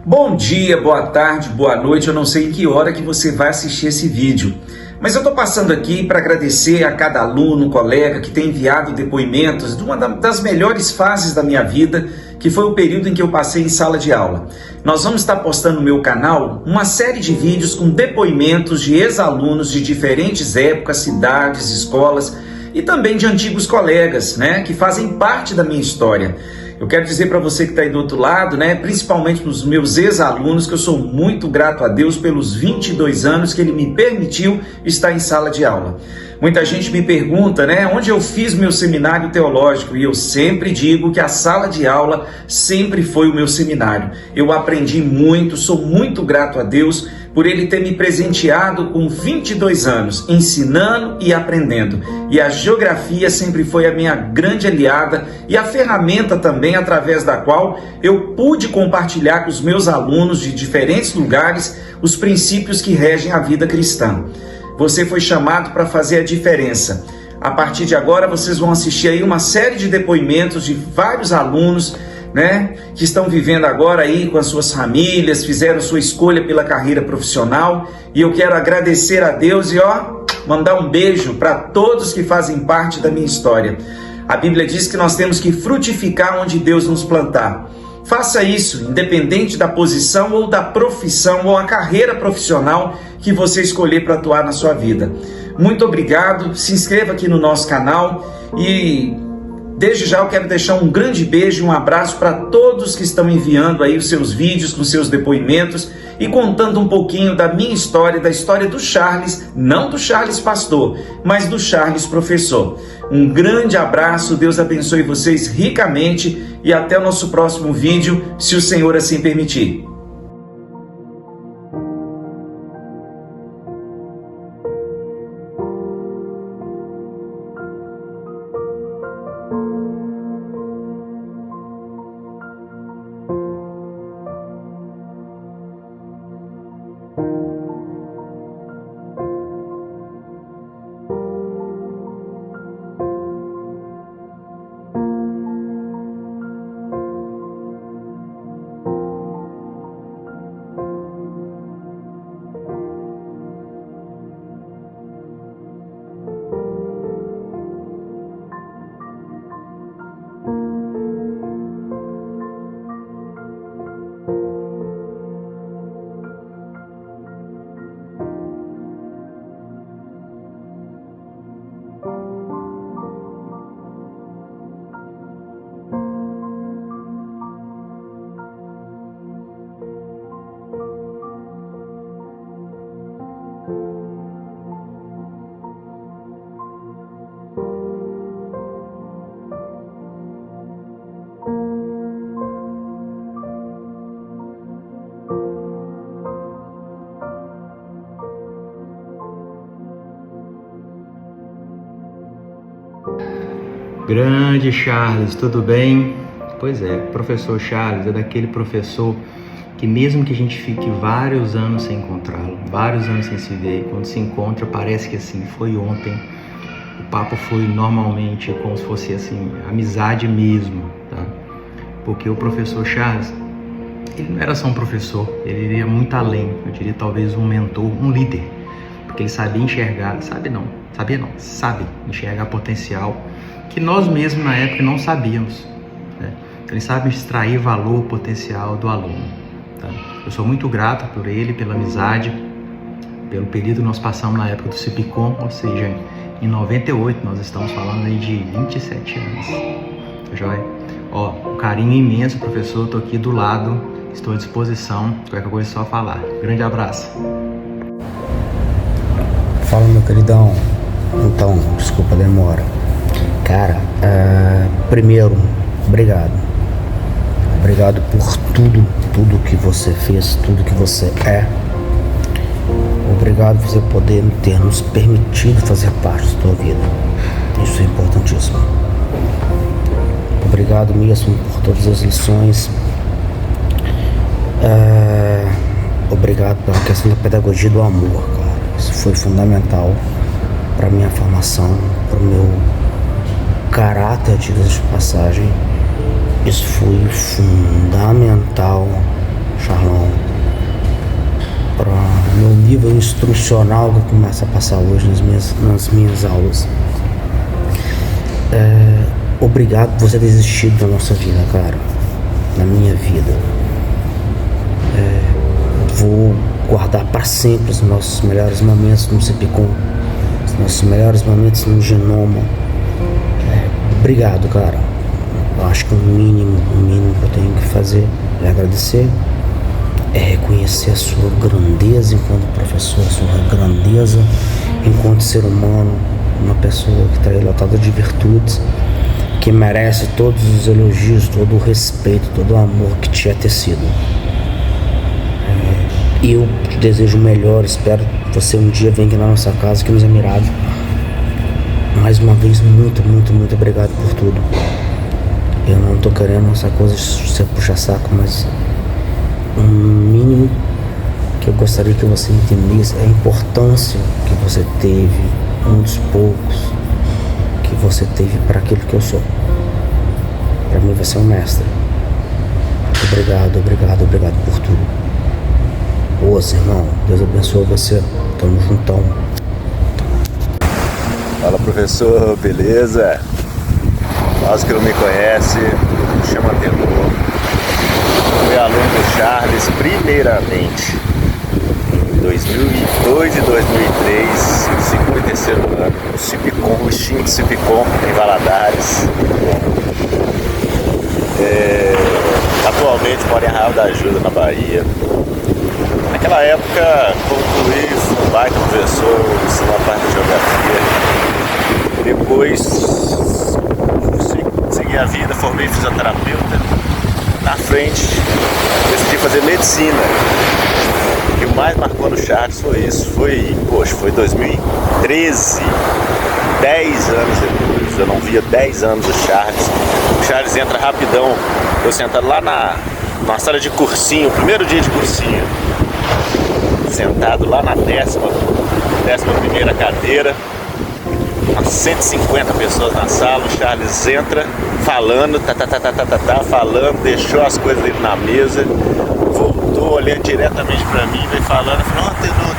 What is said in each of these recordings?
Bom dia, boa tarde, boa noite, eu não sei em que hora que você vai assistir esse vídeo, mas eu estou passando aqui para agradecer a cada aluno, colega que tem enviado depoimentos de uma das melhores fases da minha vida, que foi o período em que eu passei em sala de aula. Nós vamos estar postando no meu canal uma série de vídeos com depoimentos de ex-alunos de diferentes épocas, cidades, escolas e também de antigos colegas, que fazem parte da minha história. Eu quero dizer para você que está aí do outro lado, principalmente para os meus ex-alunos, que eu sou muito grato a Deus pelos 22 anos que Ele me permitiu estar em sala de aula. Muita gente me pergunta, onde eu fiz meu seminário teológico, e eu sempre digo que a sala de aula sempre foi o meu seminário. Eu aprendi muito, sou muito grato a Deus por Ele ter me presenteado com 22 anos, ensinando e aprendendo. E a geografia sempre foi a minha grande aliada e a ferramenta também através da qual eu pude compartilhar com os meus alunos de diferentes lugares os princípios que regem a vida cristã. Você foi chamado para fazer a diferença. A partir de agora vocês vão assistir aí uma série de depoimentos de vários alunos, que estão vivendo agora aí com as suas famílias, fizeram sua escolha pela carreira profissional, e eu quero agradecer a Deus e mandar um beijo para todos que fazem parte da minha história. A Bíblia diz que nós temos que frutificar onde Deus nos plantar. Faça isso, independente da posição ou da profissão ou a carreira profissional que você escolher para atuar na sua vida. Muito obrigado, se inscreva aqui no nosso canal e desde já eu quero deixar um grande beijo e um abraço para todos que estão enviando aí os seus vídeos com seus depoimentos e contando um pouquinho da minha história, da história do Charles, não do Charles pastor, mas do Charles professor. Um grande abraço, Deus abençoe vocês ricamente e até o nosso próximo vídeo, se o Senhor assim permitir. Grande Charles, tudo bem? Pois é, professor Charles é daquele professor que mesmo que a gente fique vários anos sem encontrá-lo, vários anos sem se ver, quando se encontra parece que assim, foi ontem. O papo foi normalmente como se fosse assim, amizade mesmo, tá? Porque o professor Charles, ele não era só um professor, ele iria muito além, eu diria talvez um mentor, um líder, porque ele sabia enxergar, sabe enxergar potencial que nós mesmos na época não sabíamos, Ele sabe extrair valor, potencial do aluno, tá? Eu sou muito grato por ele, pela amizade, pelo período que nós passamos na época do Cipicom, ou seja, em 98, nós estamos falando aí de 27 anos, tá joia? Um carinho imenso, professor, estou aqui do lado, estou à disposição, qualquer coisa é só falar. Grande abraço. Fala, meu queridão. Então, desculpa a demora. Cara, primeiro, obrigado. Obrigado por tudo que você fez, tudo que você é. Obrigado por você poder ter nos permitido fazer parte da tua vida. Isso é importantíssimo. Obrigado mesmo por todas as lições. Obrigado pela questão da pedagogia do amor, cara. Isso foi fundamental para minha formação, para o meu caráter, diga-se de passagem. Isso foi fundamental Charlão, para meu nível instrucional que eu começo a passar hoje nas minhas aulas. Obrigado por você ter existido na nossa vida, cara, na minha vida. Vou guardar para sempre os nossos melhores momentos no Cipicom, os nossos melhores momentos no Genoma. Obrigado, cara. Eu acho que o mínimo que eu tenho que fazer é agradecer, é reconhecer a sua grandeza enquanto professor, a sua grandeza enquanto ser humano, uma pessoa que está lotada de virtudes, que merece todos os elogios, todo o respeito, todo o amor que te é tecido. Eu te desejo o melhor, espero que você um dia venha aqui na nossa casa, que nos Emirados. Mais uma vez, muito, muito, muito obrigado por tudo. Eu não tô querendo essa coisa de ser puxa-saco, mas o mínimo que eu gostaria que você entendesse é a importância que você teve, um dos poucos que você teve para aquilo que eu sou. Para mim você é um mestre. Obrigado, obrigado, obrigado por tudo. Ô, irmão, Deus abençoe você. Tamo juntão. Fala, professor, beleza? Nós que não me conhece, me chama Tenor. Fui aluno do Charles primeiramente em 2002 e 2003, no segundo e terceiro ano, no Cipicom, o extinto Cipicom em Valadares. Atualmente moro em Arraial da Ajuda, na Bahia. Naquela época concluí, fui um baita professor, ensinando a parte de geografia. Depois segui a vida, formei fisioterapeuta. Na frente decidi fazer medicina. E o mais marcou no Charles foi isso. Foi 2013, 10 anos depois. Eu não via 10 anos o Charles. O Charles entra rapidão. Eu sentado lá na sala de cursinho, primeiro dia de cursinho. Sentado lá na 11ª cadeira, umas 150 pessoas na sala. O Charles entra falando, falando, deixou as coisas dele na mesa, voltou olhando diretamente pra mim, veio falando, eu falei,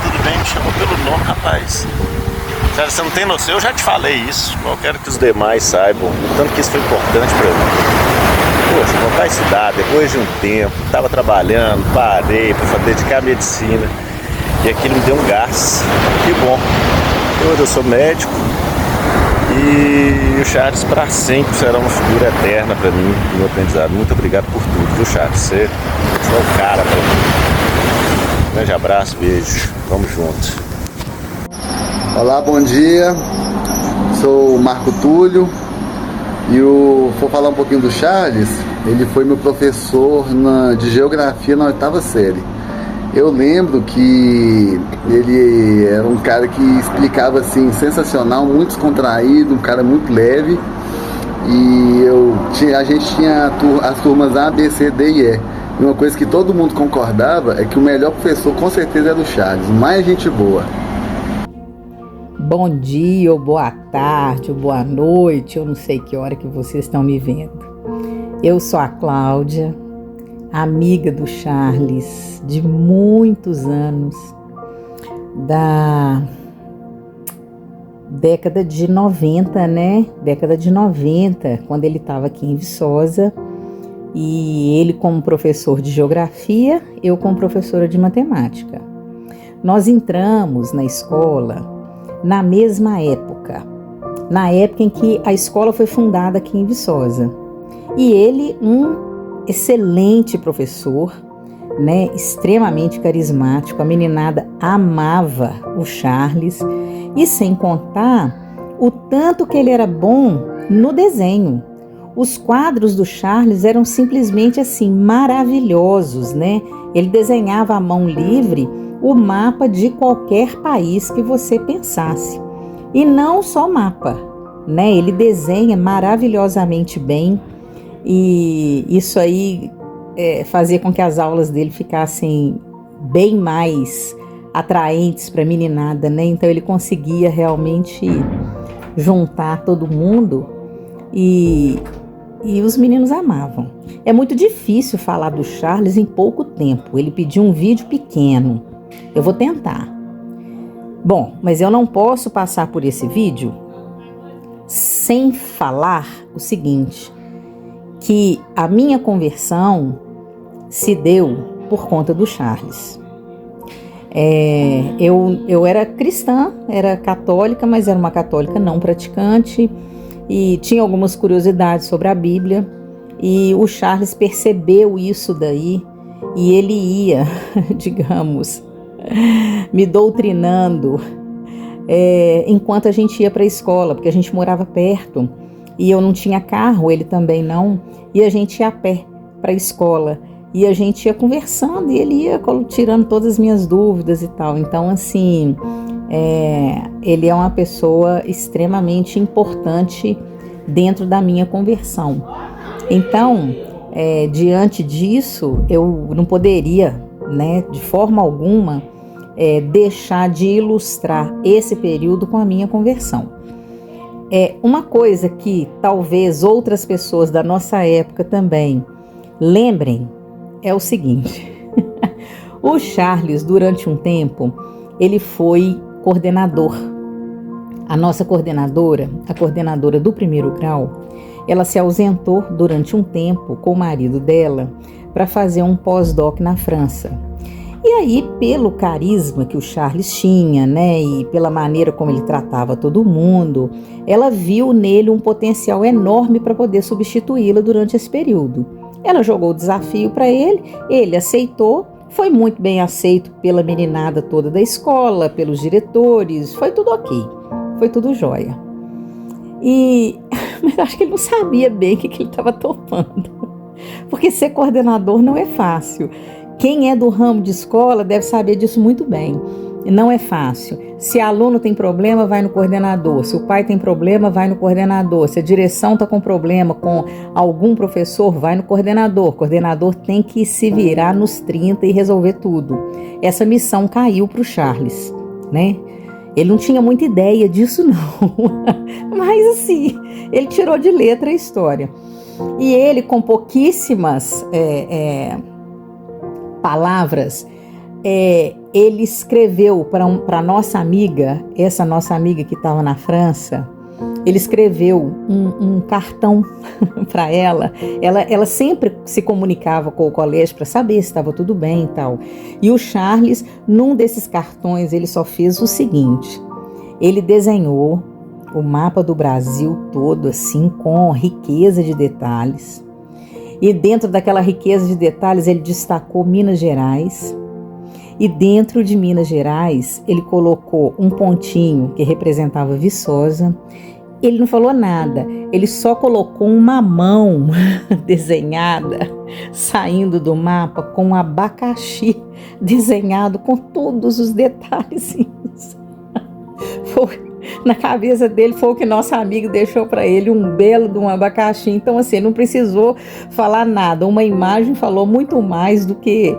tudo bem, me chamou pelo nome, rapaz. Charles, você não tem noção, eu já te falei isso, eu quero que os demais saibam, o tanto que isso foi importante pra mim. Poxa, voltar a estudar, depois de um tempo, estava trabalhando, parei para dedicar à medicina e aquilo me deu um gás. Que bom. Hoje eu sou médico e o Charles para sempre será uma figura eterna para mim no meu aprendizado. Muito obrigado por tudo, viu, Charles? Você é o cara para mim. Grande abraço, beijo, vamos juntos. Olá, bom dia. Sou o Marco Túlio. E vou falar um pouquinho do Charles. Ele foi meu professor de geografia na 8ª série. Eu lembro que ele era um cara que explicava assim, sensacional, muito descontraído, um cara muito leve. E a gente tinha as turmas A, B, C, D e E. E uma coisa que todo mundo concordava é que o melhor professor com certeza era o Charles, mais gente boa. Bom dia, ou boa tarde, ou boa noite, eu não sei que hora que vocês estão me vendo. Eu sou a Cláudia, amiga do Charles de muitos anos, da década de 90, né? Década de 90, quando ele estava aqui em Viçosa, e ele como professor de geografia, eu como professora de matemática. Nós entramos na escola na mesma época, na época em que a escola foi fundada aqui em Viçosa. E ele, um excelente professor, né, extremamente carismático, a meninada amava o Charles, e sem contar o tanto que ele era bom no desenho. Os quadros do Charles eram simplesmente assim, maravilhosos, né? Ele desenhava à mão livre o mapa de qualquer país que você pensasse. E não só mapa, né? Ele desenha maravilhosamente bem, e isso aí fazia com que as aulas dele ficassem bem mais atraentes para a meninada, né? Então ele conseguia realmente juntar todo mundo, e e os meninos amavam. É muito difícil falar do Charles em pouco tempo. Ele pediu um vídeo pequeno. Eu vou tentar. Bom, mas eu não posso passar por esse vídeo sem falar o seguinte, que a minha conversão se deu por conta do Charles. Eu era cristã, era católica, mas era uma católica não praticante e tinha algumas curiosidades sobre a Bíblia, e o Charles percebeu isso daí e ele ia, digamos, me doutrinando enquanto a gente ia para a escola, porque a gente morava perto e eu não tinha carro, ele também não, e a gente ia a pé para a escola. E a gente ia conversando e ele ia tirando todas as minhas dúvidas e tal. Então, assim, ele é uma pessoa extremamente importante dentro da minha conversão. Então, diante disso, eu não poderia, né, de forma alguma, deixar de ilustrar esse período com a minha conversão. Uma coisa que talvez outras pessoas da nossa época também lembrem é o seguinte, o Charles, durante um tempo, ele foi coordenador. A nossa coordenadora, a coordenadora do primeiro grau, ela se ausentou durante um tempo com o marido dela para fazer um pós-doc na França. E aí, pelo carisma que o Charles tinha, né, e pela maneira como ele tratava todo mundo, ela viu nele um potencial enorme para poder substituí-la durante esse período. Ela jogou o desafio para ele aceitou, foi muito bem aceito pela meninada toda da escola, pelos diretores, foi tudo ok, foi tudo jóia. Mas acho que ele não sabia bem o que ele estava topando, porque ser coordenador não é fácil. Quem é do ramo de escola deve saber disso muito bem. Não é fácil. Se aluno tem problema, vai no coordenador. Se o pai tem problema, vai no coordenador. Se a direção está com problema com algum professor, vai no coordenador. O coordenador tem que se virar nos 30 e resolver tudo. Essa missão caiu para o Charles, né? Ele não tinha muita ideia disso, não. Mas assim, ele tirou de letra a história. E ele, com pouquíssimas palavras, ele escreveu para nossa amiga, essa nossa amiga que estava na França, ele escreveu um cartão para ela. Ela sempre se comunicava com o colégio para saber se estava tudo bem e tal. E o Charles, num desses cartões, ele só fez o seguinte, ele desenhou o mapa do Brasil todo, assim, com riqueza de detalhes. E dentro daquela riqueza de detalhes, ele destacou Minas Gerais. E dentro de Minas Gerais, ele colocou um pontinho que representava Viçosa. Ele não falou nada, ele só colocou uma mão desenhada, saindo do mapa, com um abacaxi desenhado com todos os detalhes. Na cabeça dele foi o que nossa amiga deixou para ele, um belo de um abacaxi. Então, assim, não precisou falar nada. Uma imagem falou muito mais do que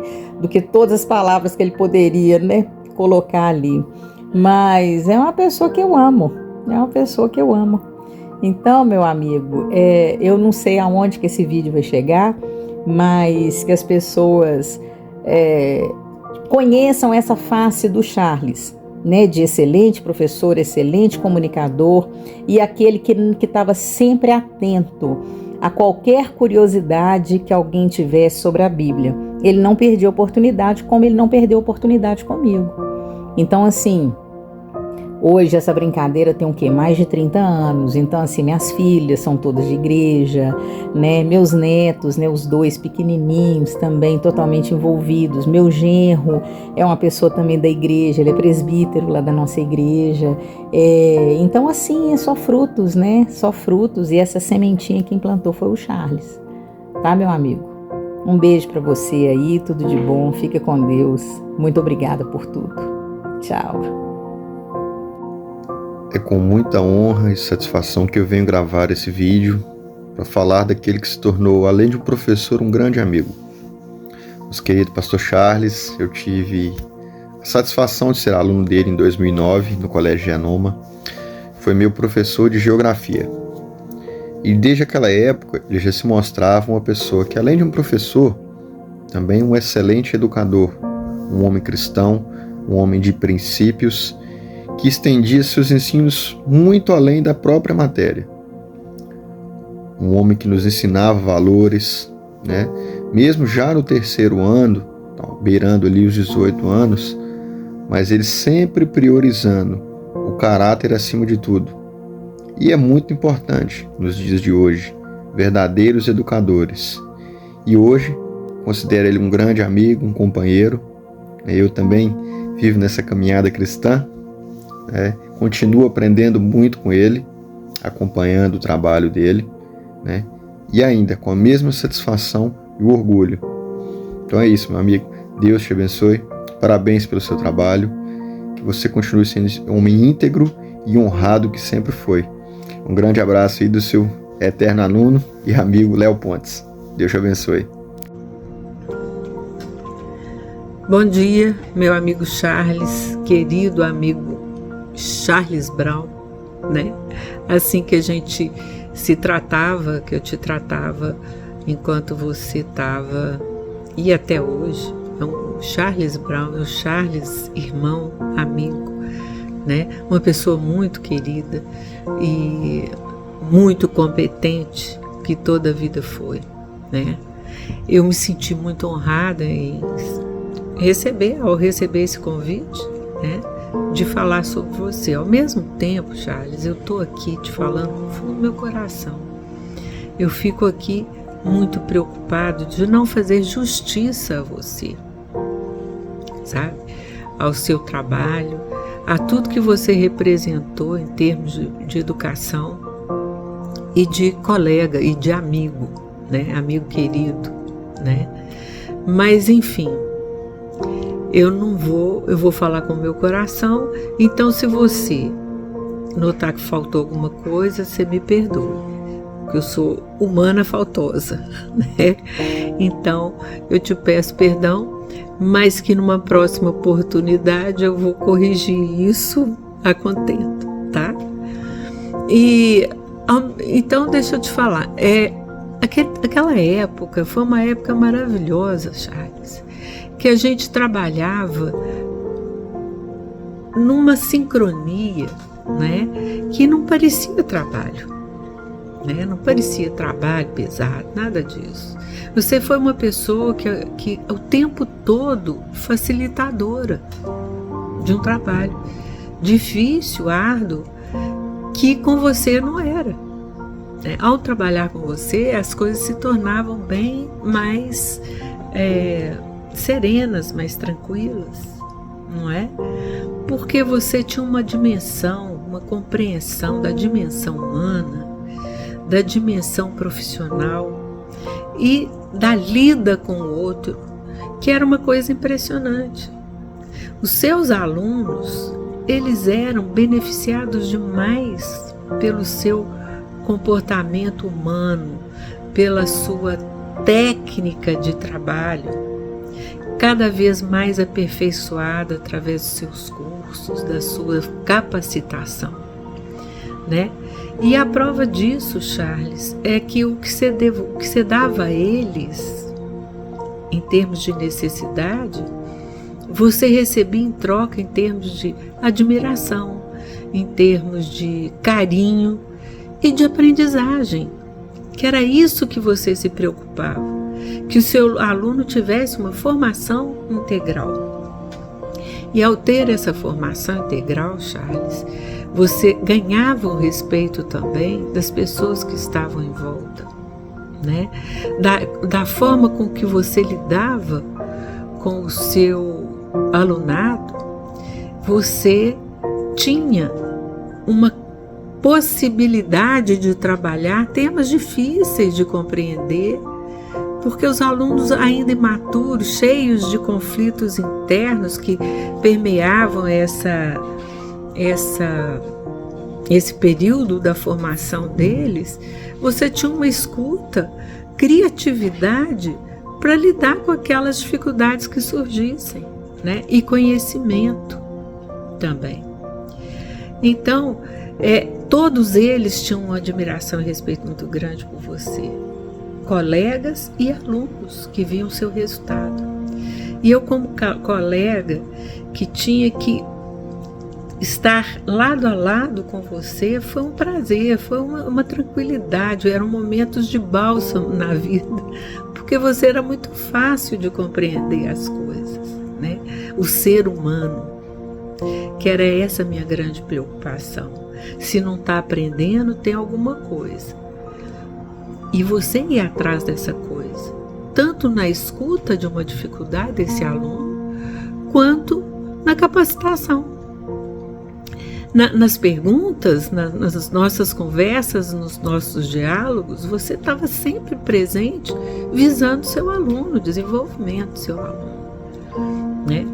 todas as palavras que ele poderia, né, colocar ali. Mas é uma pessoa que eu amo. É uma pessoa que eu amo. Então, meu amigo, eu não sei aonde que esse vídeo vai chegar, mas que as pessoas conheçam essa face do Charles, né, de excelente professor, excelente comunicador e aquele que estava sempre atento a qualquer curiosidade que alguém tivesse sobre a Bíblia. Ele não perdia oportunidade, como ele não perdeu oportunidade comigo. Então, assim, hoje essa brincadeira tem o quê? Mais de 30 anos. Então, assim, minhas filhas são todas de igreja, né? Meus netos, né? Os 2 pequenininhos também totalmente envolvidos. Meu genro é uma pessoa também da igreja, ele é presbítero lá da nossa igreja. Então, assim, é só frutos, né? Só frutos. E essa sementinha que implantou foi o Charles. Tá, meu amigo? Um beijo pra você aí, tudo de bom. Fica com Deus. Muito obrigada por tudo. Tchau. É com muita honra e satisfação que eu venho gravar esse vídeo para falar daquele que se tornou, além de um professor, um grande amigo. Nosso querido pastor Charles, eu tive a satisfação de ser aluno dele em 2009 no Colégio Genoma. Foi meu professor de geografia. E desde aquela época ele já se mostrava uma pessoa que, além de um professor, também um excelente educador, um homem cristão, um homem de princípios, que estendia seus ensinos muito além da própria matéria. Um homem que nos ensinava valores, né? Mesmo já no terceiro ano, beirando ali os 18 anos, mas ele sempre priorizando o caráter acima de tudo. E é muito importante nos dias de hoje, verdadeiros educadores. E hoje, considero ele um grande amigo, um companheiro. Eu também vivo nessa caminhada cristã, continuo aprendendo muito com ele, acompanhando o trabalho dele, e ainda com a mesma satisfação e o orgulho. Então é isso, meu amigo. Deus te abençoe. Parabéns pelo seu trabalho. Que você continue sendo um homem íntegro e honrado que sempre foi. Um grande abraço aí do seu eterno aluno e amigo Léo Pontes. Deus te abençoe. Bom dia, meu amigo Charles, querido amigo Charles Brown, né? Assim que a gente se tratava, que eu te tratava enquanto você estava, e até hoje, é um Charles Brown, meu Charles, irmão, amigo, né? Uma pessoa muito querida e muito competente, que toda a vida foi, né? Eu me senti muito honrada em ao receber esse convite, né, de falar sobre você. Ao mesmo tempo, Charles, eu estou aqui te falando no fundo do meu coração. Eu fico aqui muito preocupado de não fazer justiça a você, sabe? Ao seu trabalho, a tudo que você representou em termos de educação e de colega e de amigo, né? Amigo querido, né? Mas, enfim, eu vou falar com o meu coração. Então, se você notar que faltou alguma coisa, você me perdoe, porque eu sou humana faltosa, né? Então, eu te peço perdão, mas que numa próxima oportunidade eu vou corrigir isso a contento, tá? E então, deixa eu te falar, aquela época foi uma época maravilhosa, Charles, que a gente trabalhava numa sincronia, né, que não parecia trabalho, né, não parecia trabalho pesado, nada disso. Você foi uma pessoa que o tempo todo facilitadora de um trabalho difícil, árduo, que com você não era. Ao trabalhar com você, as coisas se tornavam bem mais serenas, mais tranquilas, não é? Porque você tinha uma dimensão, uma compreensão da dimensão humana, da dimensão profissional e da lida com o outro, que era uma coisa impressionante. Os seus alunos, eles eram beneficiados demais pelo seu comportamento humano, pela sua técnica de trabalho, cada vez mais aperfeiçoada através dos seus cursos, da sua capacitação, né? E a prova disso, Charles, é que o que você dava a eles, em termos de necessidade, você recebia em troca em termos de admiração, em termos de carinho e de aprendizagem, que era isso que você se preocupava, que o seu aluno tivesse uma formação integral. E ao ter essa formação integral, Charles, você ganhava o respeito também das pessoas que estavam em volta, né? Da forma com que você lidava com o seu alunado, você tinha uma possibilidade de trabalhar temas difíceis de compreender, porque os alunos ainda imaturos, cheios de conflitos internos que permeavam esse período da formação deles, você tinha uma escuta, criatividade para lidar com aquelas dificuldades que surgissem, né? E conhecimento também. Então, Todos eles tinham uma admiração e respeito muito grande por você. Colegas e alunos que viam seu resultado. E eu, como colega, que tinha que estar lado a lado com você, foi um prazer, foi uma tranquilidade, eram momentos de bálsamo na vida, porque você era muito fácil de compreender as coisas, né? O ser humano, que era essa minha grande preocupação. Se não está aprendendo, tem alguma coisa. E você ir atrás dessa coisa, tanto na escuta de uma dificuldade desse aluno, quanto na capacitação. Nas perguntas, nas nossas conversas, nos nossos diálogos, você estava sempre presente, visando seu aluno, o desenvolvimento do seu aluno, né?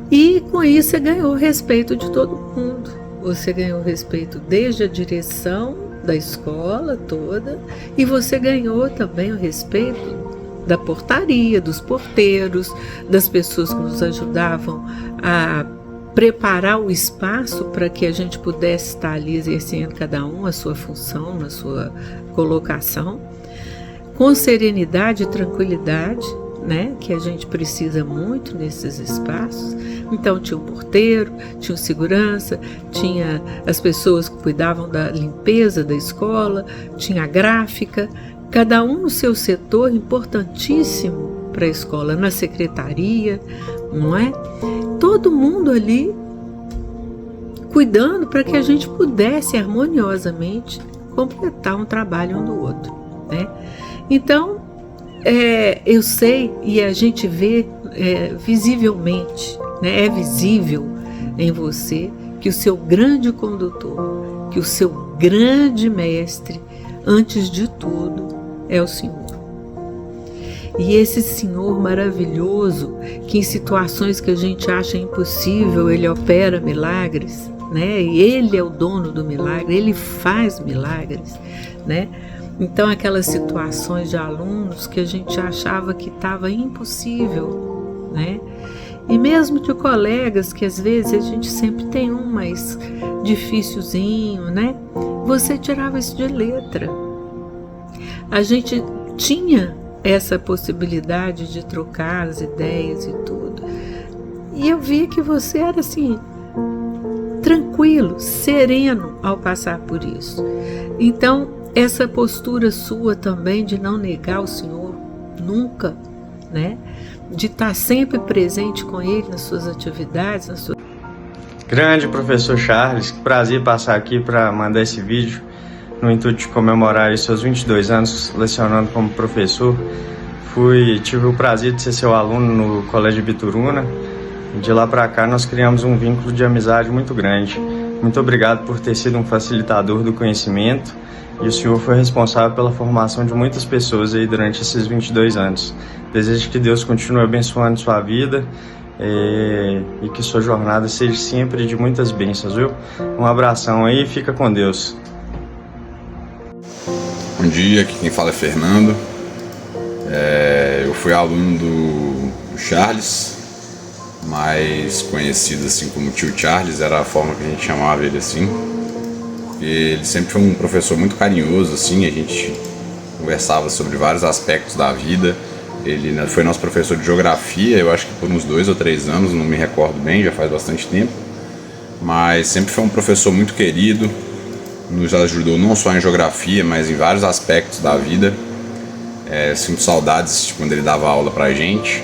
E com isso você ganhou o respeito de todo mundo. Você ganhou o respeito desde a direção da escola toda, e você ganhou também o respeito da portaria, dos porteiros, das pessoas que nos ajudavam a preparar o espaço para que a gente pudesse estar ali exercendo cada um a sua função, na sua colocação, com serenidade e tranquilidade, né, que a gente precisa muito nesses espaços. Então tinha o porteiro, tinha o segurança, tinha as pessoas que cuidavam da limpeza da escola, tinha a gráfica, cada um no seu setor importantíssimo para a escola, na secretaria, não é? Todo mundo ali cuidando para que a gente pudesse harmoniosamente completar um trabalho um do outro, né? Então, eu sei e a gente vê visivelmente, né? É visível em você que o seu grande condutor, que o seu grande mestre, antes de tudo, é o Senhor. E esse Senhor maravilhoso, que em situações que a gente acha impossível, Ele opera milagres, né? E Ele é o dono do milagre, Ele faz milagres, né? Então aquelas situações de alunos que a gente achava que estava impossível, né? E mesmo de colegas que às vezes a gente sempre tem um mais dificilzinho, né? Você tirava isso de letra. A gente tinha essa possibilidade de trocar as ideias e tudo. E eu via que você era assim, tranquilo, sereno ao passar por isso. Então, essa postura sua também de não negar o Senhor nunca, né? De estar sempre presente com Ele nas suas atividades, nas suas... Grande professor Charles, que prazer passar aqui para mandar esse vídeo no intuito de comemorar os seus 22 anos lecionando como professor. Tive o prazer de ser seu aluno no Colégio Bituruna. De lá para cá nós criamos um vínculo de amizade muito grande. Muito obrigado por ter sido um facilitador do conhecimento, e o senhor foi responsável pela formação de muitas pessoas aí durante esses 22 anos. Desejo que Deus continue abençoando sua vida e que sua jornada seja sempre de muitas bênçãos, viu? Um abração aí, fica com Deus. Bom dia, aqui quem fala é Fernando. Eu fui aluno do Charles, mais conhecido assim como tio Charles, era a forma que a gente chamava ele assim, porque ele sempre foi um professor muito carinhoso, assim, a gente conversava sobre vários aspectos da vida. Ele foi nosso professor de geografia, eu acho que por uns 2 ou 3 anos, não me recordo bem, já faz bastante tempo, mas sempre foi um professor muito querido, nos ajudou não só em geografia, mas em vários aspectos da vida. Sinto saudades de quando ele dava aula pra gente,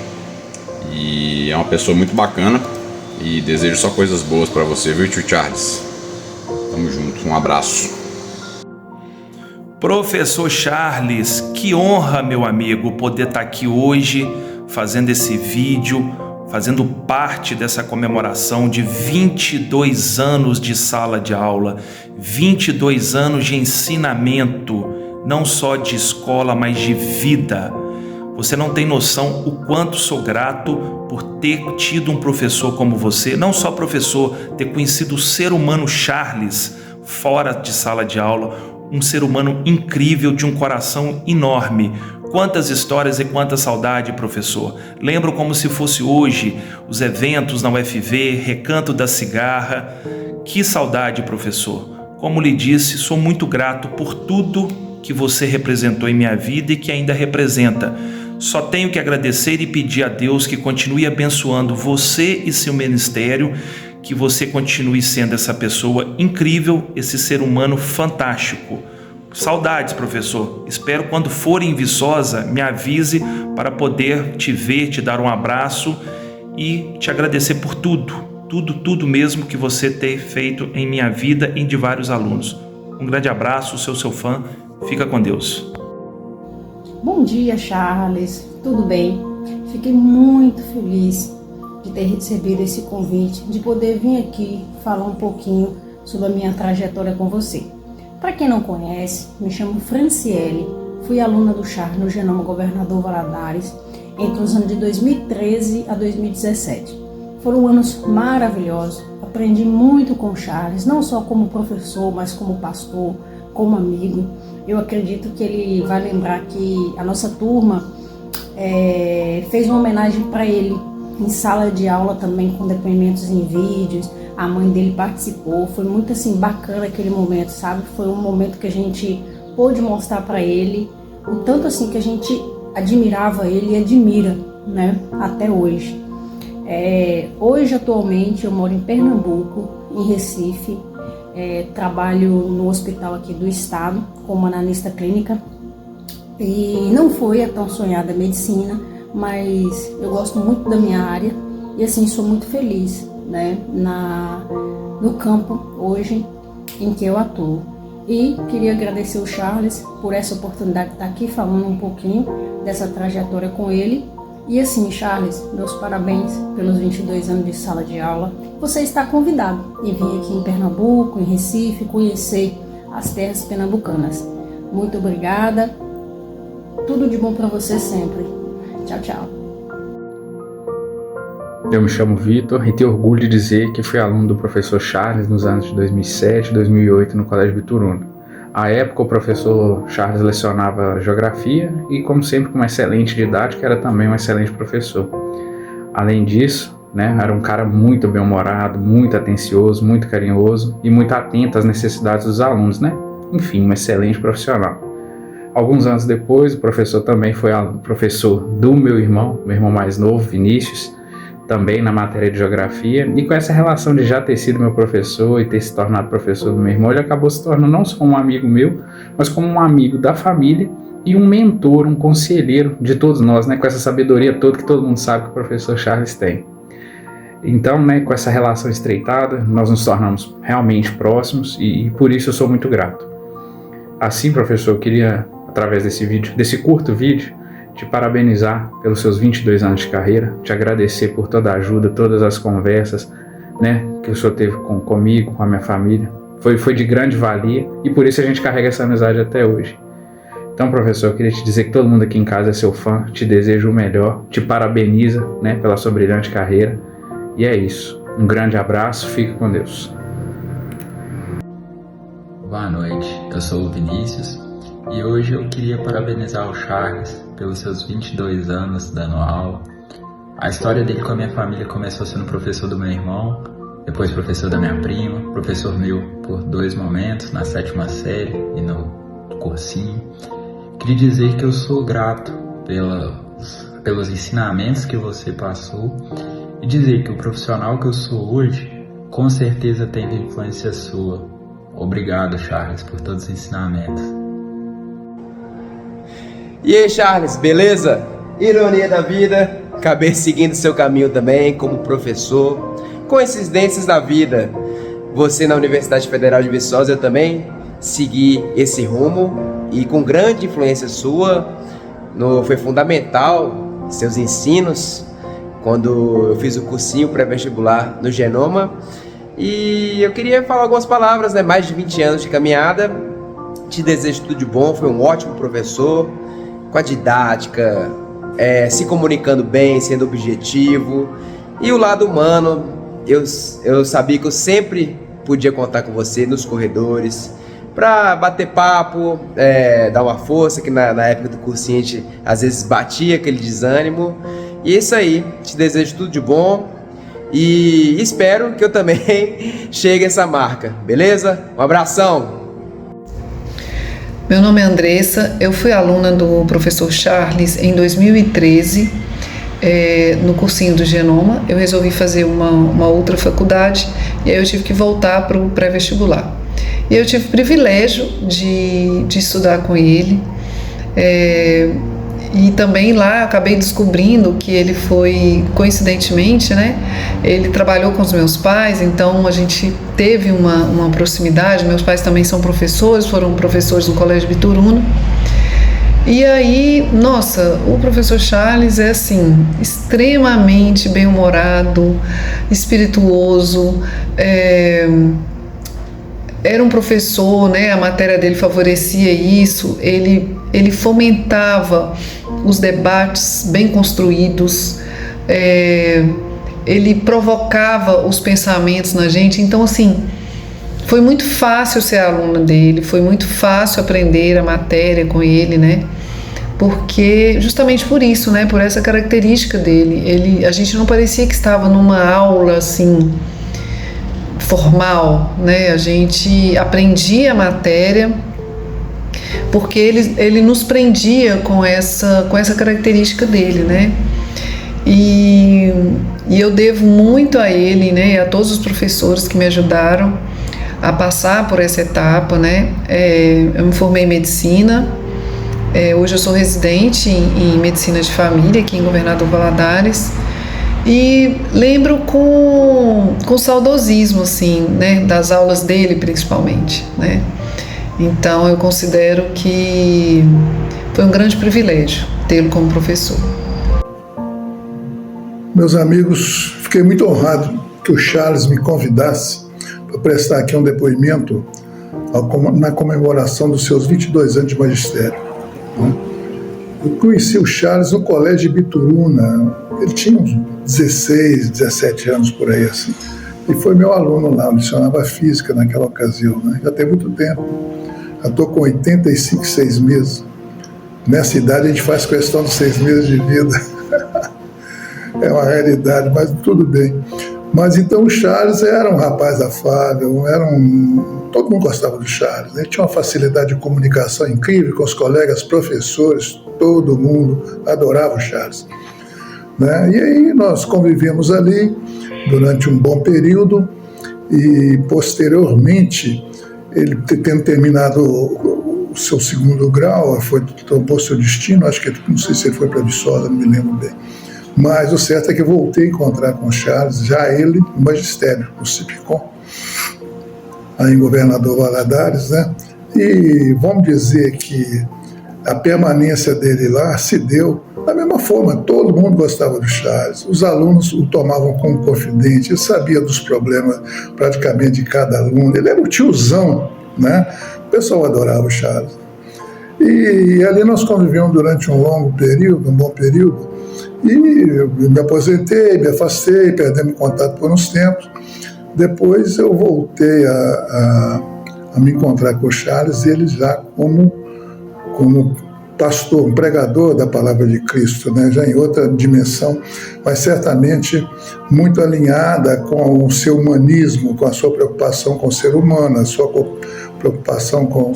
e é uma pessoa muito bacana, e desejo só coisas boas pra você, viu, tio Charles? Tamo junto, um abraço. Professor Charles, que honra, meu amigo, poder estar aqui hoje fazendo esse vídeo, fazendo parte dessa comemoração de 22 anos de sala de aula, 22 anos de ensinamento, não só de escola, mas de vida. Você não tem noção o quanto sou grato por ter tido um professor como você, não só professor, ter conhecido o ser humano Charles fora de sala de aula, um ser humano incrível, de um coração enorme, Quantas histórias e quanta saudade, professor. Lembro como se fosse hoje os eventos na UFV, Recanto da Cigarra. Que saudade, professor. Como lhe disse, sou muito grato por tudo que você representou em minha vida e que ainda representa. Só tenho que agradecer e pedir a Deus que continue abençoando você e seu ministério, que você continue sendo essa pessoa incrível, esse ser humano fantástico. Saudades, professor. Espero quando for em Viçosa, me avise para poder te ver, te dar um abraço e te agradecer por tudo mesmo que você tem feito em minha vida e de vários alunos. Um grande abraço, sou seu fã. Fica com Deus. Bom dia, Charles. Tudo bem? Fiquei muito feliz de ter recebido esse convite, de poder vir aqui falar um pouquinho sobre a minha trajetória com você. Para quem não conhece, me chamo Franciele, fui aluna do Charles no Genoma Governador Valadares entre os anos de 2013 a 2017. Foram anos maravilhosos, aprendi muito com o Charles, não só como professor, mas como pastor, como amigo. Eu acredito que ele vai lembrar que a nossa turma fez uma homenagem para ele em sala de aula também, com depoimentos em vídeos. A mãe dele participou, foi muito assim bacana aquele momento, sabe? Foi um momento que a gente pôde mostrar para ele o tanto assim que a gente admirava ele e admira, né? Até hoje. Hoje, atualmente, eu moro em Pernambuco, em Recife. Trabalho no hospital aqui do estado como analista clínica e não foi a tão sonhada medicina, mas eu gosto muito da minha área e assim sou muito feliz, né, no campo hoje em que eu atuo. E queria agradecer o Charles por essa oportunidade de estar aqui falando um pouquinho dessa trajetória com ele. E assim, Charles, meus parabéns pelos 22 anos de sala de aula. Você está convidado em vir aqui em Pernambuco, em Recife, conhecer as terras pernambucanas. Muito obrigada. Tudo de bom para você sempre. Tchau, tchau. Eu me chamo Vitor e tenho orgulho de dizer que fui aluno do professor Charles nos anos de 2007 e 2008 no Colégio Bituruna. À época, o professor Charles lecionava geografia e, como sempre, com uma excelente didática, era também um excelente professor. Além disso, né, era um cara muito bem-humorado, muito atencioso, muito carinhoso e muito atento às necessidades dos alunos, né? Enfim, um excelente profissional. Alguns anos depois, o professor também foi professor do meu irmão mais novo, Vinícius, também na matéria de geografia, e com essa relação de já ter sido meu professor e ter se tornado professor do meu irmão, ele acabou se tornando não só um amigo meu, mas como um amigo da família e um mentor, um conselheiro de todos nós, né, com essa sabedoria toda que todo mundo sabe que o professor Charles tem. Então, né, com essa relação estreitada, nós nos tornamos realmente próximos e por isso eu sou muito grato. Assim, professor, eu queria, através desse curto vídeo, te parabenizar pelos seus 22 anos de carreira, te agradecer por toda a ajuda, todas as conversas, né, que o senhor teve comigo, com a minha família. Foi de grande valia e por isso a gente carrega essa amizade até hoje. Então, professor, eu queria te dizer que todo mundo aqui em casa é seu fã, te desejo o melhor, te parabeniza, né, pela sua brilhante carreira. E é isso. Um grande abraço, fique com Deus. Boa noite, eu sou o Vinícius e hoje eu queria parabenizar o Charles pelos seus 22 anos dando aula. A história dele com a minha família começou sendo professor do meu irmão, depois professor da minha prima, professor meu por 2 momentos, na 7ª série e no cursinho. Queria dizer que eu sou grato pelos ensinamentos que você passou e dizer que o profissional que eu sou hoje com certeza teve influência sua. Obrigado, Charles, por todos os ensinamentos. E aí, Charles, beleza? Ironia da vida, acabei seguindo seu caminho também como professor. Coincidências da vida, você na Universidade Federal de Viçosa, eu também segui esse rumo e com grande influência sua, foi fundamental seus ensinos quando eu fiz o cursinho pré-vestibular no Genoma. E eu queria falar algumas palavras, né? Mais de 20 anos de caminhada, te desejo tudo de bom, foi um ótimo professor, com a didática, se comunicando bem, sendo objetivo. E o lado humano, eu sabia que eu sempre podia contar com você nos corredores, pra bater papo, dar uma força, que na época do cursinho a gente às vezes batia aquele desânimo. E é isso aí, te desejo tudo de bom e espero que eu também chegue a essa marca, beleza? Um abração! Meu nome é Andressa, eu fui aluna do professor Charles em 2013, no cursinho do Genoma. Eu resolvi fazer uma outra faculdade e aí eu tive que voltar para o pré-vestibular. E eu tive o privilégio de estudar com ele, e também lá acabei descobrindo que ele foi, coincidentemente, né, ele trabalhou com os meus pais, então a gente teve uma proximidade. Meus pais também são professores, foram professores no Colégio Bituruna. E aí, nossa, o professor Charles é assim, extremamente bem-humorado, espirituoso, era um professor, né, a matéria dele favorecia isso, ele fomentava os debates bem construídos, ele provocava os pensamentos na gente. Então, assim, foi muito fácil ser aluna dele, foi muito fácil aprender a matéria com ele, né? Porque, justamente por isso, né, por essa característica dele, a gente não parecia que estava numa aula, assim, formal, né? A gente aprendia a matéria porque ele nos prendia com essa característica dele, né? E eu devo muito a ele, né, e a todos os professores que me ajudaram a passar por essa etapa, né? Eu me formei em medicina, hoje eu sou residente em medicina de família aqui em Governador Valadares. E lembro com saudosismo, assim, né, das aulas dele principalmente, né? Então eu considero que foi um grande privilégio tê-lo como professor. Meus amigos, fiquei muito honrado que o Charles me convidasse para prestar aqui um depoimento na comemoração dos seus 22 anos de magistério, né? Eu conheci o Charles no Colégio Bituruna, ele tinha uns 16, 17 anos por aí, assim, e foi meu aluno lá, eu lecionava física naquela ocasião, né? Já tem muito tempo, eu estou com 85, 6 meses, nessa idade a gente faz questão dos 6 meses de vida, é uma realidade, mas tudo bem. Mas então o Charles era um rapaz afável, todo mundo gostava do Charles, ele tinha uma facilidade de comunicação incrível com os colegas, professores, todo mundo adorava o Charles, né? E aí nós convivemos ali durante um bom período e posteriormente, ele tendo terminado o seu segundo grau, tomou seu destino, acho que, não sei se ele foi para Viçosa, não me lembro bem. Mas o certo é que eu voltei a encontrar com o Charles, já ele no magistério, no Cipicom, aí em Governador Valadares, né? E vamos dizer que a permanência dele lá se deu da mesma forma. Todo mundo gostava do Charles, os alunos o tomavam como confidente, ele sabia dos problemas praticamente de cada aluno, ele era o tiozão, né? O pessoal adorava o Charles. E ali nós convivemos durante um longo período, um bom período, e eu me aposentei, me afastei, perdemos contato por uns tempos. Depois eu voltei a me encontrar com o Charles, ele já como pastor, um pregador da palavra de Cristo, né? Já em outra dimensão, mas certamente muito alinhada com o seu humanismo, com a sua preocupação com o ser humano, a sua preocupação com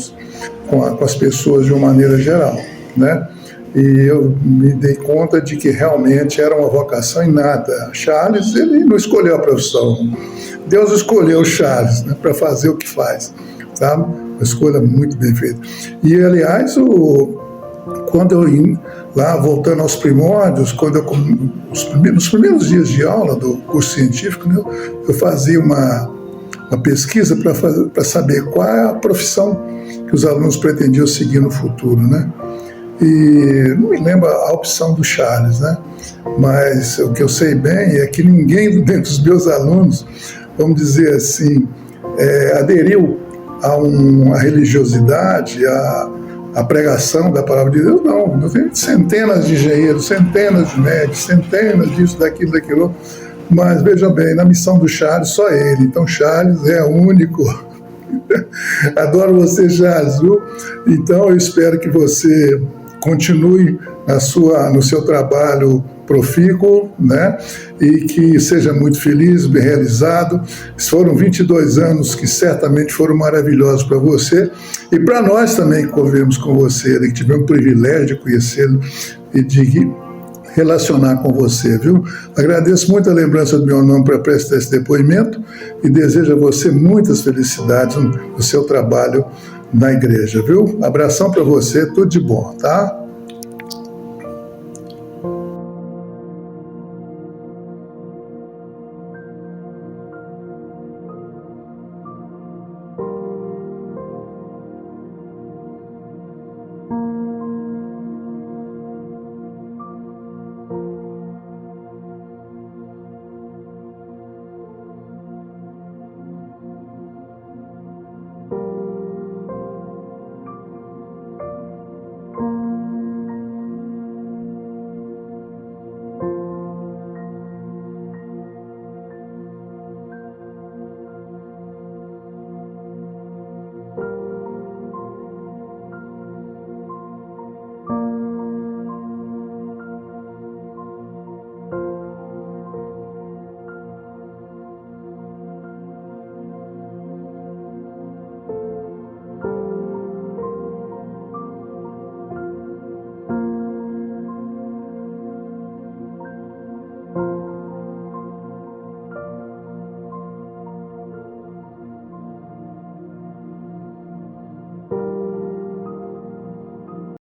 as pessoas de uma maneira geral, né? E eu me dei conta de que realmente era uma vocação inata. Charles, ele não escolheu a profissão, Deus escolheu o Charles, né, para fazer o que faz, sabe? Uma escolha muito bem feita. E, aliás, quando eu lá, voltando aos primórdios, nos primeiros dias de aula do curso científico, né, eu fazia uma pesquisa para saber qual é a profissão que os alunos pretendiam seguir no futuro, né? E não me lembro a opção do Charles, né? Mas o que eu sei bem é que ninguém dentre os meus alunos, vamos dizer assim, aderiu a uma religiosidade, a pregação da palavra de Deus. Não, eu tenho centenas de engenheiros, centenas de médicos, centenas disso, daquilo, mas veja bem, na missão do Charles, só ele. Então Charles é o único Adoro você, Charles, viu? Então eu espero que você continue no seu trabalho profícuo, né? E que seja muito feliz, bem realizado. Foram 22 anos que certamente foram maravilhosos para você e para nós também que convivemos com você, que tivemos o privilégio de conhecê-lo e de relacionar com você, viu? Agradeço muito a lembrança do meu nome para prestar esse depoimento e desejo a você muitas felicidades no seu trabalho na igreja, viu? Abração para você, tudo de bom, tá?